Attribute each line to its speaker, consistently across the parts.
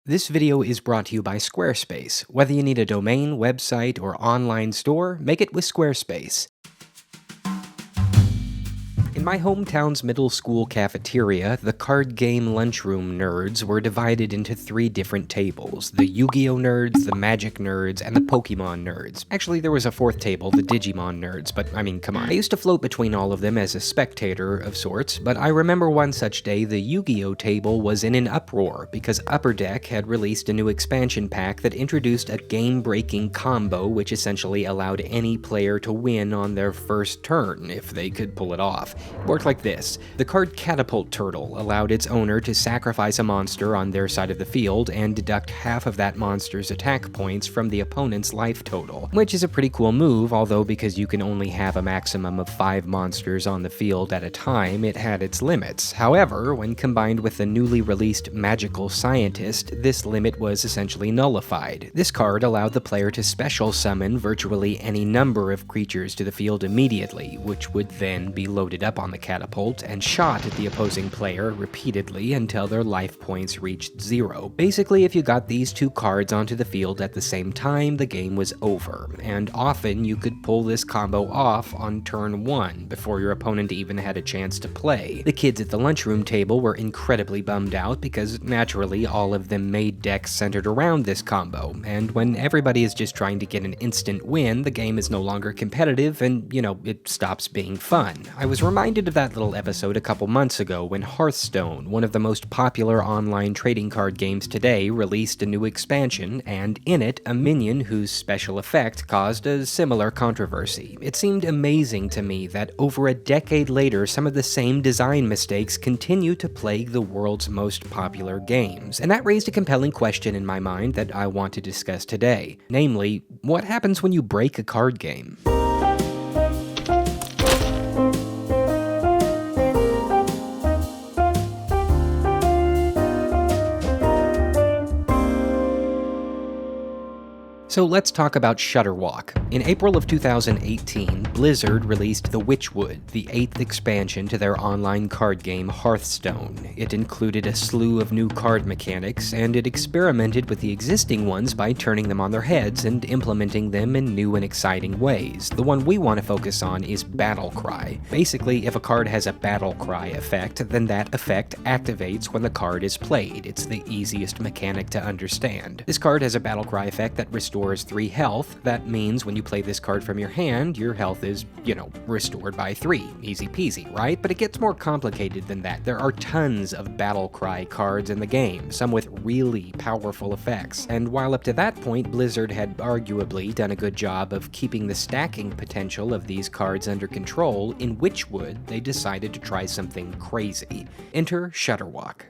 Speaker 1: This video is brought to you by Squarespace. Whether you need a domain, website, or online store, make it with Squarespace. In my hometown's middle school cafeteria, the card game lunchroom nerds were divided into 3 different tables: the Yu-Gi-Oh nerds, the Magic nerds, and the Pokemon nerds. Actually, there was a 4th table, the Digimon nerds, but I mean, come on. I used to float between all of them as a spectator of sorts, but I remember one such day the Yu-Gi-Oh table was in an uproar because Upper Deck had released a new expansion pack that introduced a game-breaking combo which essentially allowed any player to win on their first turn, if they could pull it off. It worked like this. The card Catapult Turtle allowed its owner to sacrifice a monster on their side of the field and deduct half of that monster's attack points from the opponent's life total, which is a pretty cool move, although because you can only have a maximum of 5 monsters on the field at a time, it had its limits. However, when combined with the newly released Magical Scientist, this limit was essentially nullified. This card allowed the player to special summon virtually any number of creatures to the field immediately, which would then be loaded up on the catapult and shot at the opposing player repeatedly until their life points reached 0. Basically, if you got these 2 cards onto the field at the same time, the game was over, and often you could pull this combo off on turn 1 before your opponent even had a chance to play. The kids at the lunchroom table were incredibly bummed out because naturally all of them made decks centered around this combo, and when everybody is just trying to get an instant win, the game is no longer competitive and, it stops being fun. I was reminded of that little episode a couple months ago when Hearthstone, one of the most popular online trading card games today, released a new expansion, and in it, a minion whose special effect caused a similar controversy. It seemed amazing to me that over a decade later, some of the same design mistakes continue to plague the world's most popular games, and that raised a compelling question in my mind that I want to discuss today. Namely, what happens when you break a card game? So let's talk about Shudder Walk. In April of 2018, Blizzard released The Witchwood, the 8th expansion to their online card game Hearthstone. It included a slew of new card mechanics, and it experimented with the existing ones by turning them on their heads and implementing them in new and exciting ways. The one we want to focus on is Battle Cry. Basically, if a card has a Battle Cry effect, then that effect activates when the card is played. It's the easiest mechanic to understand. This card has a Battle Cry effect that restores 3 health. That means when you play this card from your hand, your health is, restored by 3. Easy peasy, right? But it gets more complicated than that. There are tons of Battle Cry cards in the game, some with really powerful effects. And while up to that point, Blizzard had arguably done a good job of keeping the stacking potential of these cards under control, in Witchwood, they decided to try something crazy. Enter Shudder Walk.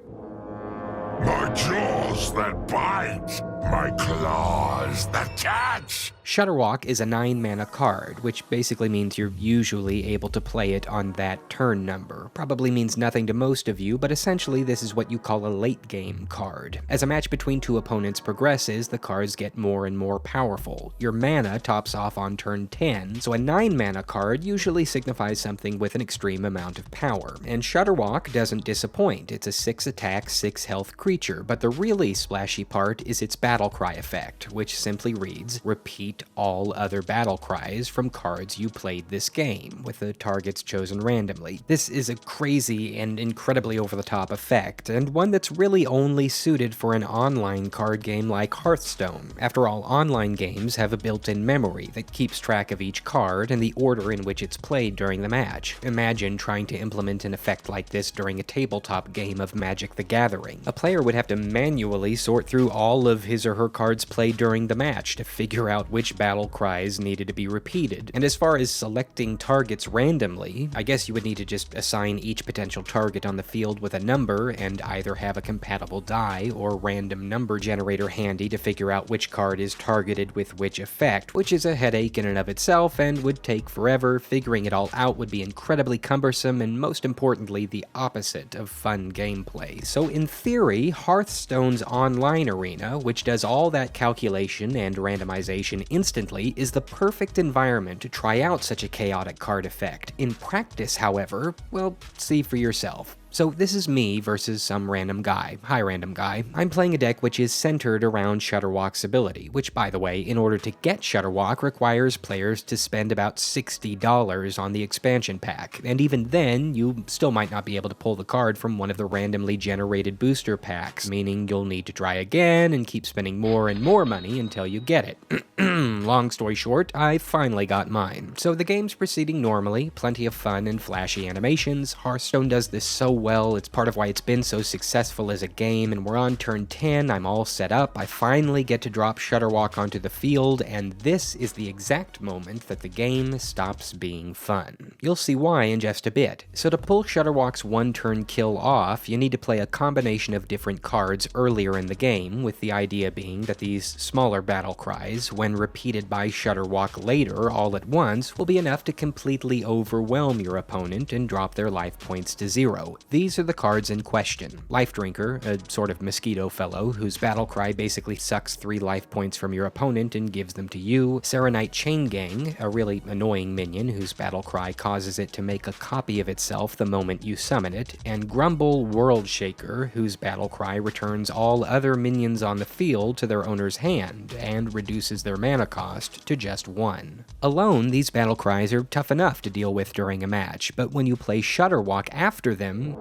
Speaker 2: My jaws that bite, my claws that catch.
Speaker 1: Shudder Walk is a 9-mana card, which basically means you're usually able to play it on that turn number. Probably means nothing to most of you, but essentially this is what you call a late-game card. As a match between 2 opponents progresses, the cards get more and more powerful. Your mana tops off on turn 10, so a 9-mana card usually signifies something with an extreme amount of power. And Shudder Walk doesn't disappoint. It's a 6-attack, 6-health creature, but the really splashy part is its Battle Cry effect, which simply reads, repeat all other battle cries from cards you played this game, with the targets chosen randomly. This is a crazy and incredibly over-the-top effect, and one that's really only suited for an online card game like Hearthstone. After all, online games have a built-in memory that keeps track of each card and the order in which it's played during the match. Imagine trying to implement an effect like this during a tabletop game of Magic the Gathering. A player would have to manually sort through all of his or her cards played during the match to figure out which battle cries needed to be repeated. And as far as selecting targets randomly, I guess you would need to just assign each potential target on the field with a number and either have a compatible die or random number generator handy to figure out which card is targeted with which effect, which is a headache in and of itself and would take forever. Figuring it all out would be incredibly cumbersome and, most importantly, the opposite of fun gameplay. So in theory, Hearthstone's online arena, which does all that calculation and randomization instantly, is the perfect environment to try out such a chaotic card effect. In practice, however, well, see for yourself. So this is me versus some random guy. Hi, random guy. I'm playing a deck which is centered around Shudderwock's ability, which, by the way, in order to get Shudderwock requires players to spend about $60 on the expansion pack, and even then, you still might not be able to pull the card from one of the randomly generated booster packs, meaning you'll need to try again and keep spending more and more money until you get it. Long story short, I finally got mine. So the game's proceeding normally, plenty of fun and flashy animations. Hearthstone does this so well, it's part of why it's been so successful as a game, and we're on turn 10, I'm all set up, I finally get to drop Shudderwock onto the field, and this is the exact moment that the game stops being fun. You'll see why in just a bit. So to pull Shudderwock's one-turn kill off, you need to play a combination of different cards earlier in the game, with the idea being that these smaller battle cries, when repeated by Shudderwock later all at once, will be enough to completely overwhelm your opponent and drop their life points to 0. These are the cards in question. Life Drinker, a sort of mosquito fellow whose battle cry basically sucks 3 life points from your opponent and gives them to you. Serenite Chain Gang, a really annoying minion whose battle cry causes it to make a copy of itself the moment you summon it. And Grumble World Shaker, whose battle cry returns all other minions on the field to their owner's hand and reduces their mana cost to just 1. Alone, these battle cries are tough enough to deal with during a match, but when you play Shudderwock after them,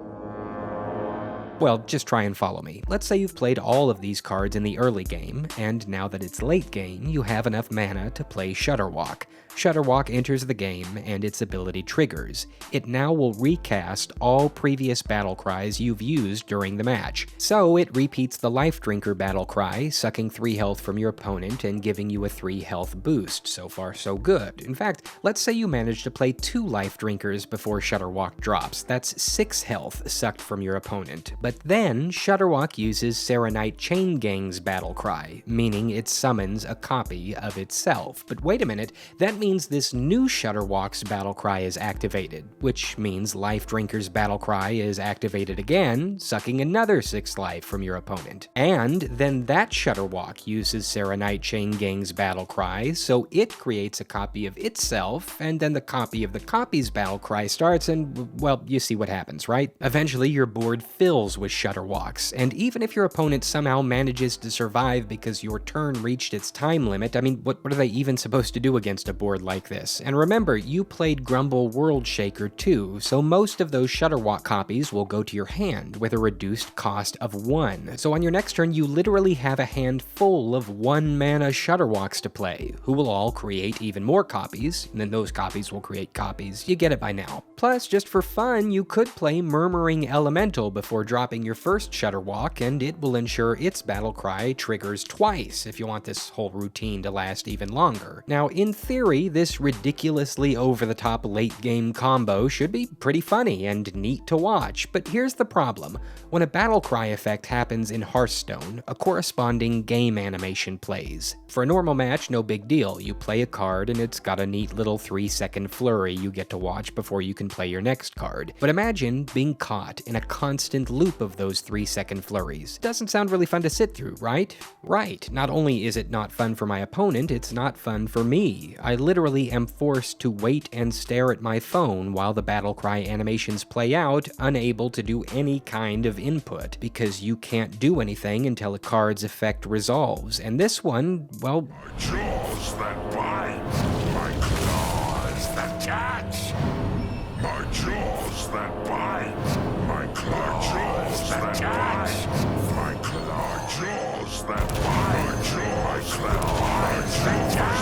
Speaker 1: well, just try and follow me. Let's say you've played all of these cards in the early game, and now that it's late game, you have enough mana to play Shudderwock. Shudderwock enters the game, and its ability triggers. It now will recast all previous battle cries you've used during the match. So it repeats the Life Drinker battle cry, sucking 3 health from your opponent and giving you a 3 health boost. So far, so good. In fact, let's say you manage to play 2 Life Drinkers before Shudderwock drops. That's 6 health sucked from your opponent. But then, Shudderwock uses Serenite Chain Gang's battle cry, meaning it summons a copy of itself. But wait a minute, that means this new Shudderwock's battle cry is activated, which means Life Drinker's battle cry is activated again, sucking another 6 life from your opponent. And then that Shudderwock uses Serenite Chain Gang's battle cry, so it creates a copy of itself, and then the copy of the copy's battle cry starts, and, well, you see what happens, right? Eventually, your board fills with Shudderwocks, and even if your opponent somehow manages to survive because your turn reached its time limit, I mean, what are they even supposed to do against a board like this? And remember, you played Grumble World Shaker too, so most of those Shudderwock copies will go to your hand with a reduced cost of 1. So on your next turn, you literally have a hand full of 1 mana Shudderwocks to play, who will all create even more copies, and then those copies will create copies. You get it by now. Plus, just for fun, you could play Murmuring Elemental before dropping your first Shudderwock, and it will ensure its battle cry triggers twice if you want this whole routine to last even longer. Now, in theory, this ridiculously over-the-top late-game combo should be pretty funny and neat to watch, but here's the problem. When a battle cry effect happens in Hearthstone, a corresponding game animation plays. For a normal match, no big deal. You play a card and it's got a neat little 3-second flurry you get to watch before you can play your next card. But imagine being caught in a constant loop of those 3-second flurries. Doesn't sound really fun to sit through, right? Right. Not only is it not fun for my opponent, it's not fun for me. I literally am forced to wait and stare at my phone while the battle cry animations play out, unable to do any kind of input, because you can't do anything until a card's effect resolves. And this one, well,
Speaker 2: My jaws that bite, my claws that catch. My jaws that bite, my claws that catch. My claw jaws that bite, my jaws that bite, that catch.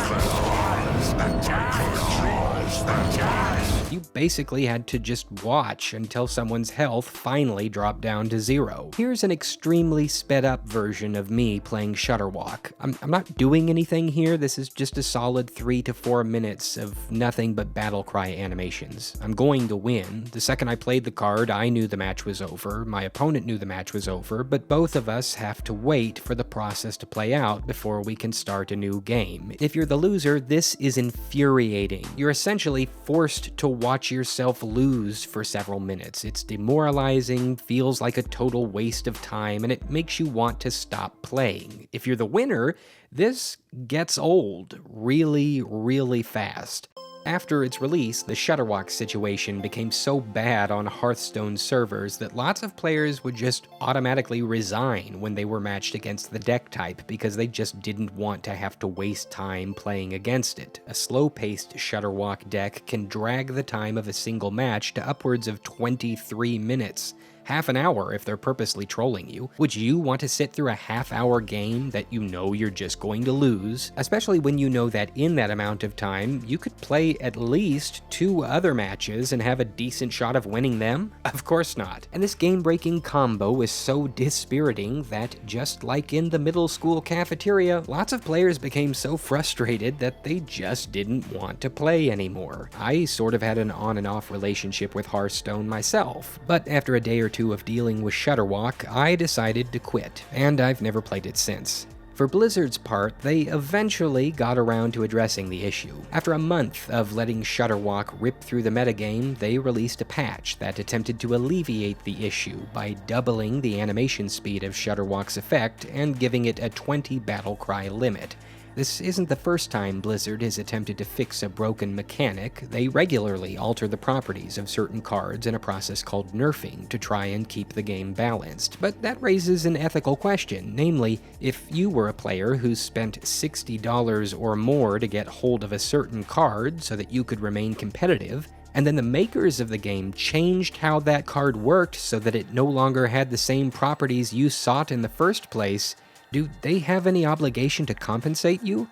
Speaker 2: That catch, that catch.
Speaker 1: you basically had to just watch until someone's health finally dropped down to 0. Here's an extremely sped up version of me playing Shudderwock. I'm not doing anything here, this is just a solid 3 to 4 minutes of nothing but battle cry animations. I'm going to win. The second I played the card, I knew the match was over, my opponent knew the match was over, but both of us have to wait for the process to play out before we can start a new game. If you're the loser, this is infuriating. You're essentially forced to watch yourself lose for several minutes. It's demoralizing, feels like a total waste of time, and it makes you want to stop playing. If you're the winner, this gets old really, really fast. After its release, the Shudderwock situation became so bad on Hearthstone servers that lots of players would just automatically resign when they were matched against the deck type because they just didn't want to have to waste time playing against it. A slow-paced Shudderwock deck can drag the time of a single match to upwards of 23 minutes. Half an hour if they're purposely trolling you. Would you want to sit through a half-hour game that you know you're just going to lose? Especially when you know that in that amount of time, you could play at least 2 other matches and have a decent shot of winning them? Of course not. And this game-breaking combo is so dispiriting that, just like in the middle school cafeteria, lots of players became so frustrated that they just didn't want to play anymore. I sort of had an on and off relationship with Hearthstone myself, but after a day or two of dealing with Shudderwock, I decided to quit, and I've never played it since. For Blizzard's part, they eventually got around to addressing the issue. After a month of letting Shudderwock rip through the metagame, they released a patch that attempted to alleviate the issue by doubling the animation speed of Shudderwock's effect and giving it a 20 battle cry limit. This isn't the first time Blizzard has attempted to fix a broken mechanic. They regularly alter the properties of certain cards in a process called nerfing to try and keep the game balanced. But that raises an ethical question, namely, if you were a player who spent $60 or more to get hold of a certain card so that you could remain competitive, and then the makers of the game changed how that card worked so that it no longer had the same properties you sought in the first place, do they have any obligation to compensate you?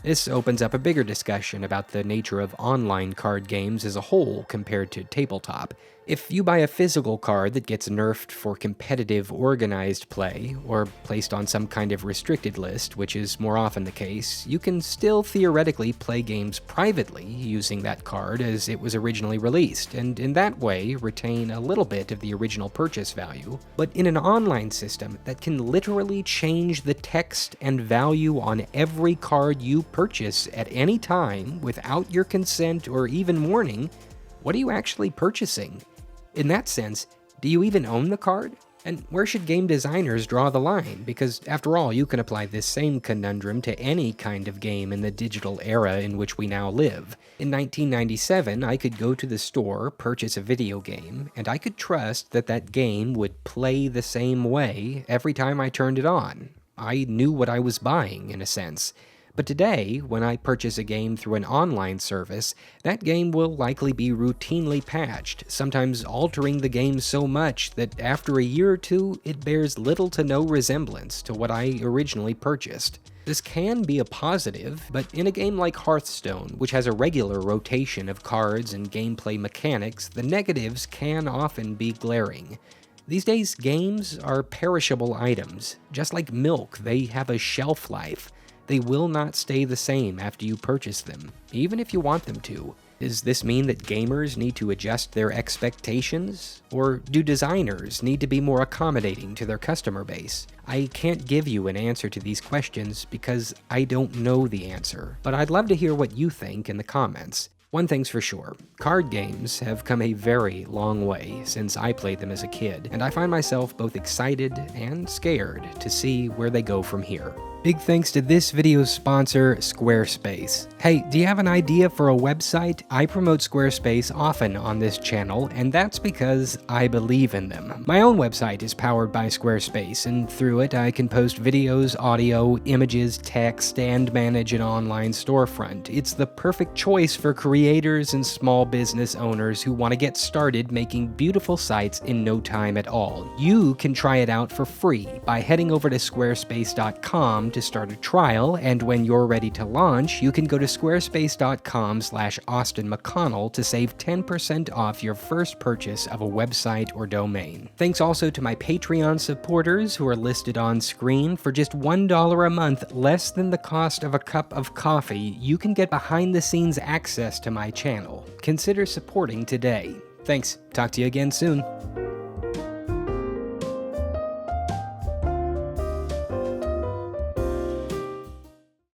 Speaker 1: This opens up a bigger discussion about the nature of online card games as a whole compared to tabletop. If you buy a physical card that gets nerfed for competitive organized play, or placed on some kind of restricted list, which is more often the case, you can still theoretically play games privately using that card as it was originally released, and in that way retain a little bit of the original purchase value. But in an online system that can literally change the text and value on every card you purchase at any time without your consent or even warning, what are you actually purchasing? In that sense, do you even own the card? And where should game designers draw the line? Because after all, you can apply this same conundrum to any kind of game in the digital era in which we now live. In 1997, I could go to the store, purchase a video game, and I could trust that that game would play the same way every time I turned it on. I knew what I was buying, in a sense. But today, when I purchase a game through an online service, that game will likely be routinely patched, sometimes altering the game so much that after a year or two, it bears little to no resemblance to what I originally purchased. This can be a positive, but in a game like Hearthstone, which has a regular rotation of cards and gameplay mechanics, the negatives can often be glaring. These days, games are perishable items. Just like milk, they have a shelf life. They will not stay the same after you purchase them, even if you want them to. Does this mean that gamers need to adjust their expectations? Or do designers need to be more accommodating to their customer base? I can't give you an answer to these questions because I don't know the answer, but I'd love to hear what you think in the comments. One thing's for sure, card games have come a very long way since I played them as a kid, and I find myself both excited and scared to see where they go from here. Big thanks to this video's sponsor, Squarespace. Hey, do you have an idea for a website? I promote Squarespace often on this channel, and that's because I believe in them. My own website is powered by Squarespace, and through it I can post videos, audio, images, text, and manage an online storefront. It's the perfect choice for creators and small business owners who want to get started making beautiful sites in no time at all. You can try it out for free by heading over to squarespace.com to start a trial, and when you're ready to launch, you can go to squarespace.com/AustinMcConnell to save 10% off your first purchase of a website or domain. Thanks also to my Patreon supporters who are listed on screen. For just $1 a month, less than the cost of a cup of coffee, you can get behind-the-scenes access to my channel. Consider supporting today. Thanks. Talk to you again soon.